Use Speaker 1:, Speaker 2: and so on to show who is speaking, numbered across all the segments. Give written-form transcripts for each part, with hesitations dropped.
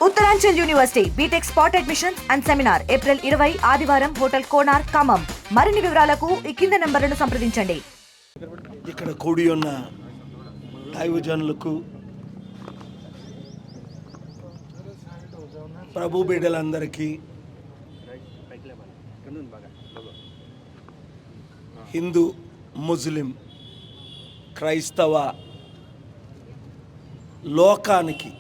Speaker 1: Uttaranchal university BTech spot admissions and seminar April 20 ఆదివారం hotel కోనార్ Khammam. మరిన్ని వివరాలకు ఈ కింద నంబర్లను సంప్రదించండి.
Speaker 2: ఇక్కడ కూడి ఉన్న దైవజనులకు, ప్రభు బిడ్డలందరికీ, హిందూ, ముస్లిం, క్రైస్తవ లోకానికి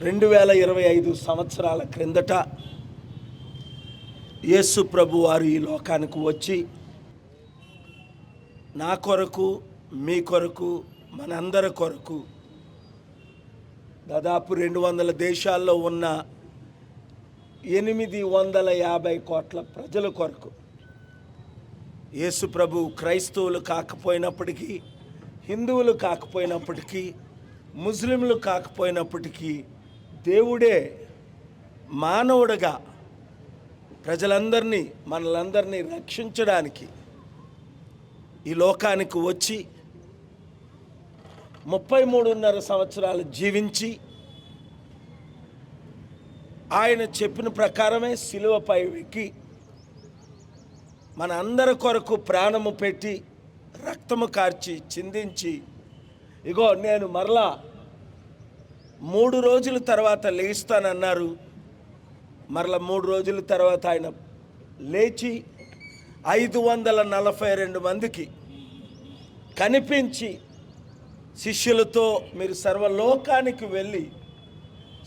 Speaker 2: 2025 సంవత్సరాల క్రిందట యేసు ప్రభు వారు ఈ లోకానికి వచ్చి నా కొరకు, మీ కొరకు, మనందరి కొరకు దాదాపు 200 దేశాల్లో ఉన్న 850 కోట్ల ప్రజల కొరకు యేసు ప్రభు క్రైస్తవులు కాకపోయినప్పటికీ, హిందువులు కాకపోయినప్పటికీ, ముస్లింలు కాకపోయినప్పటికీ దేవుడే మానవుడిగా ప్రజలందరినీ, మనలందరినీ రక్షించడానికి ఈ లోకానికి వచ్చి 33.5 సంవత్సరాలు జీవించి ఆయన చెప్పిన ప్రకారమే సిలువపై ఎక్కి మన అందరి కొరకు ప్రాణము పెట్టి రక్తము కార్చి చిందించి, ఇగో నేను మరలా 3 రోజుల తర్వాత లేస్తానన్నారు. మరలా 3 రోజుల తర్వాత ఆయన లేచి 542 మందికి కనిపించి శిష్యులతో, మీరు సర్వలోకానికి వెళ్ళి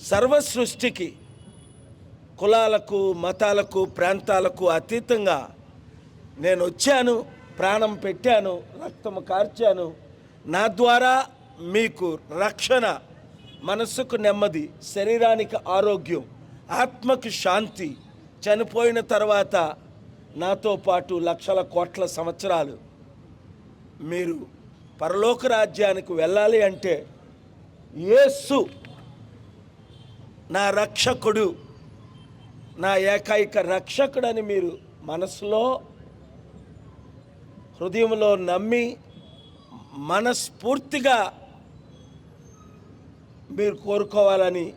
Speaker 2: సర్వ సృష్టికి, కులాలకు, మతాలకు, ప్రాంతాలకు అతీతంగా నేను వచ్చాను, ప్రాణం పెట్టాను, రక్తము కార్చాను, నా ద్వారా మీకు రక్షణ, మనస్సుకు నెమ్మది, శరీరానికి ఆరోగ్యం, ఆత్మకు శాంతి, చనిపోయిన తర్వాత నాతో పాటు లక్షల కోట్ల సంవత్సరాలు మీరు పరలోక రాజ్యానికి వెళ్ళాలి అంటే యేసు నా రక్షకుడు, నా ఏకైక రక్షకుడని మీరు మనసులో, హృదయంలో నమ్మి మనస్ఫూర్తిగా మీరు కోరుకోవాలని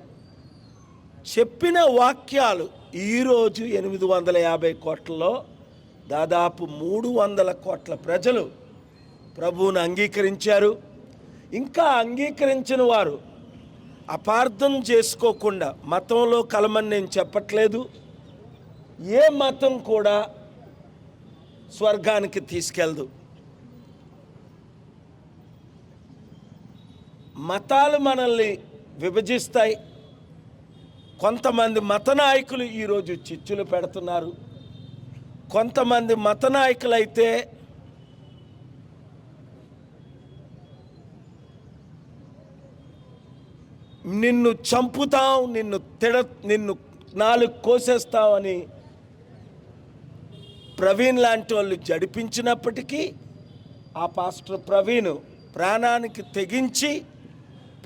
Speaker 2: చెప్పిన వాక్యాలు ఈరోజు 850 కోట్లలో దాదాపు 300 కోట్ల ప్రజలు ప్రభువును అంగీకరించారు. ఇంకా అంగీకరించిన వారు అపార్థం చేసుకోకుండా, మతంలో కలమని నేను చెప్పట్లేదు, ఏ మతం కూడా స్వర్గానికి తీసుకెళ్దు. మతాలు మనల్ని విభజిస్తాయి. కొంతమంది మత నాయకులు ఈరోజు చిచ్చులు పెడుతున్నారు. కొంతమంది మత నాయకులైతే నిన్ను చంపుతాం, నిన్ను 4 కోసేస్తామని ప్రవీణ్ లాంటి వాళ్ళు జడిపించినప్పటికీ ఆ పాస్టర్ ప్రవీణ్ ప్రాణానికి తెగించి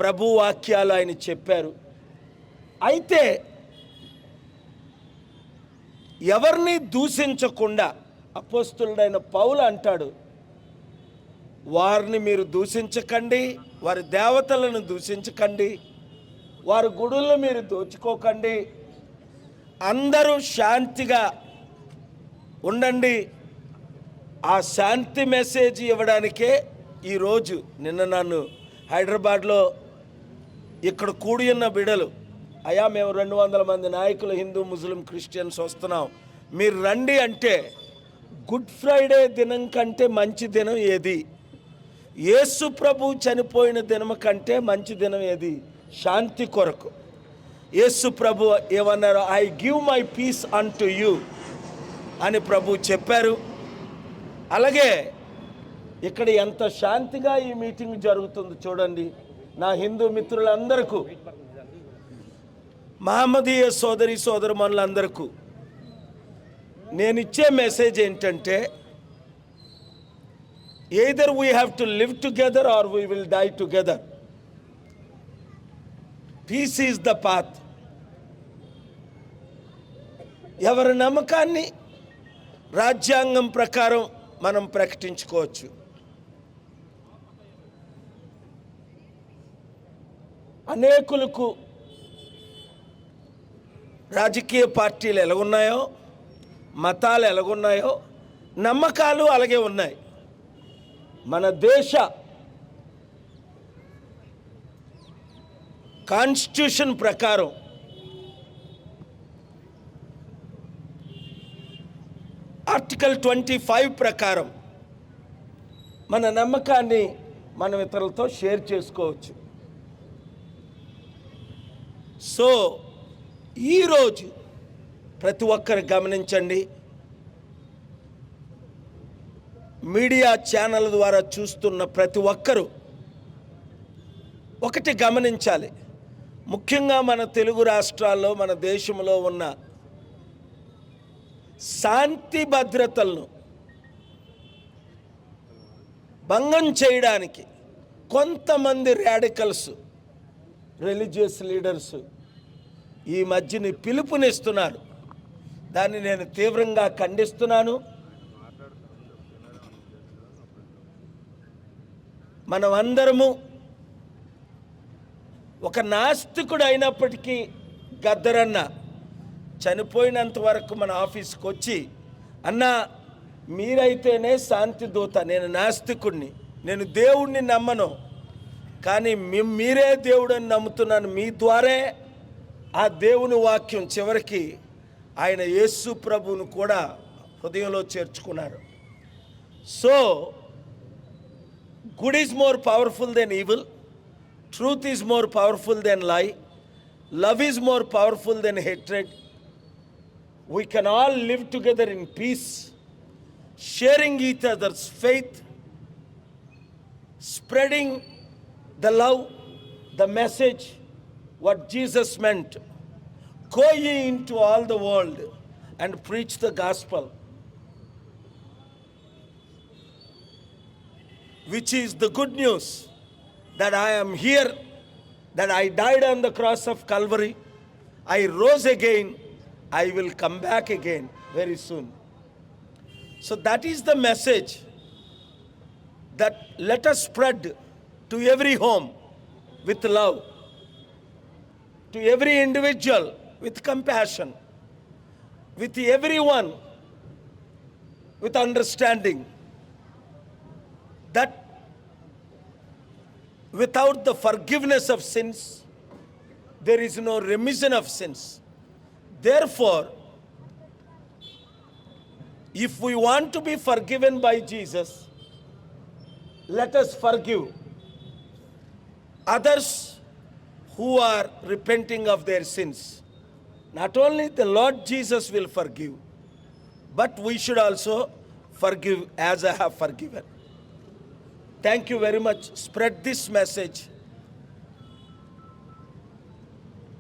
Speaker 2: ప్రభు వాక్యాలు ఆయన చెప్పారు. అయితే ఎవరిని దూషించకుండా అపోస్తులుడైన పౌలు అంటాడు, వారిని మీరు దూషించకండి, వారి దేవతలను దూషించకండి, వారి గుడులను మీరు దోచుకోకండి, అందరూ శాంతిగా ఉండండి. ఆ శాంతి మెసేజ్ ఇవ్వడానికే ఈరోజు, నిన్న నన్ను హైదరాబాద్లో ఇక్కడ కూడి ఉన్న బిడలు, అయ్యా మేము 200 మంది నాయకులు, హిందూ, ముస్లిం, క్రిస్టియన్స్ వస్తున్నాం, మీరు రండి అంటే, గుడ్ ఫ్రైడే దినం కంటే మంచి దినం ఏది? యేసు ప్రభు చనిపోయిన దినం కంటే మంచి దినం ఏది? శాంతి కొరకు యేసు ప్రభు ఏమన్నారు? I give my peace unto you అని ప్రభు చెప్పారు. అలాగే ఇక్కడ ఎంత శాంతిగా ఈ మీటింగ్ జరుగుతుంది చూడండి. నా హిందూ మిత్రులందరికీ, మహమ్మదీయ సోదరి సోదరుమణులందరికీ నేనిచ్చే మెసేజ్ ఏంటంటే, either we have to live together or we will die together. Peace is the path. ఎవరి నమ్మకాన్ని రాజ్యాంగం ప్రకారం మనం ప్రకటించుకోవచ్చు. అనేకులకు రాజకీయ పార్టీలు ఎలాగున్నాయో, మతాలు ఎలాగున్నాయో, నమ్మకాలు అలాగే ఉన్నాయి. మన దేశ కాన్స్టిట్యూషన్ ప్రకారం ఆర్టికల్ 25 ప్రకారం మన నమ్మకాన్ని మనం ఇతరులతో షేర్ చేసుకోవచ్చు. సో ఈరోజు ప్రతి ఒక్కరు గమనించండి, మీడియా ఛానల్ ద్వారా చూస్తున్న ప్రతి ఒక్కరూ ఒకటి గమనించాలి. ముఖ్యంగా మన తెలుగు రాష్ట్రాల్లో, మన దేశంలో ఉన్న శాంతి భద్రతలను భంగం చేయడానికి కొంతమంది రాడికల్స్, రిలీజియస్ లీడర్స్ ఈ మధ్యని పిలుపునిస్తున్నారు. దాన్ని నేను తీవ్రంగా ఖండిస్తున్నాను. మనం అందరము ఒక నాస్తికుడు అయినప్పటికీ గద్దరన్న చనిపోయినంత వరకు మన ఆఫీస్కి వచ్చి, అన్నా మీరైతేనే శాంతి దూత, నేను నాస్తికుడిని, నేను దేవుణ్ణి నమ్మను, కానీ మీరే దేవుడని నమ్ముతున్నాను, మీ ద్వారే ఆ దేవుని వాక్యం చివరికి ఆయన యేసు ప్రభువును కూడా హృదయంలో చేర్చుకున్నారు. So good is more powerful than evil, truth is more powerful than lie, love is more powerful than hatred. We can all live together in peace, sharing each other's faith, spreading the love, the message, what Jesus meant. Go ye into all the world and preach the gospel, which is the good news that I am here, that I died on the cross of Calvary, I rose again, I will come back again very soon. So that is the message that let us spread to every home with love, to every individual with compassion, with everyone with understanding, that without the forgiveness of sins, there is no remission of sins. Therefore, if we want to be forgiven by Jesus, let us forgive others who are repenting of their sins. Not only the Lord Jesus will forgive, but we should also forgive as I have forgiven. Thank you very much. Spread this message.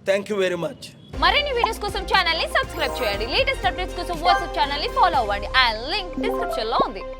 Speaker 2: Thank you very much.
Speaker 3: మరిన్ని videos కోసం channel ని subscribe చేయండి. Latest updates కోసం WhatsApp channel ని follow అవ్వండి. ఆ link description లో ఉంది.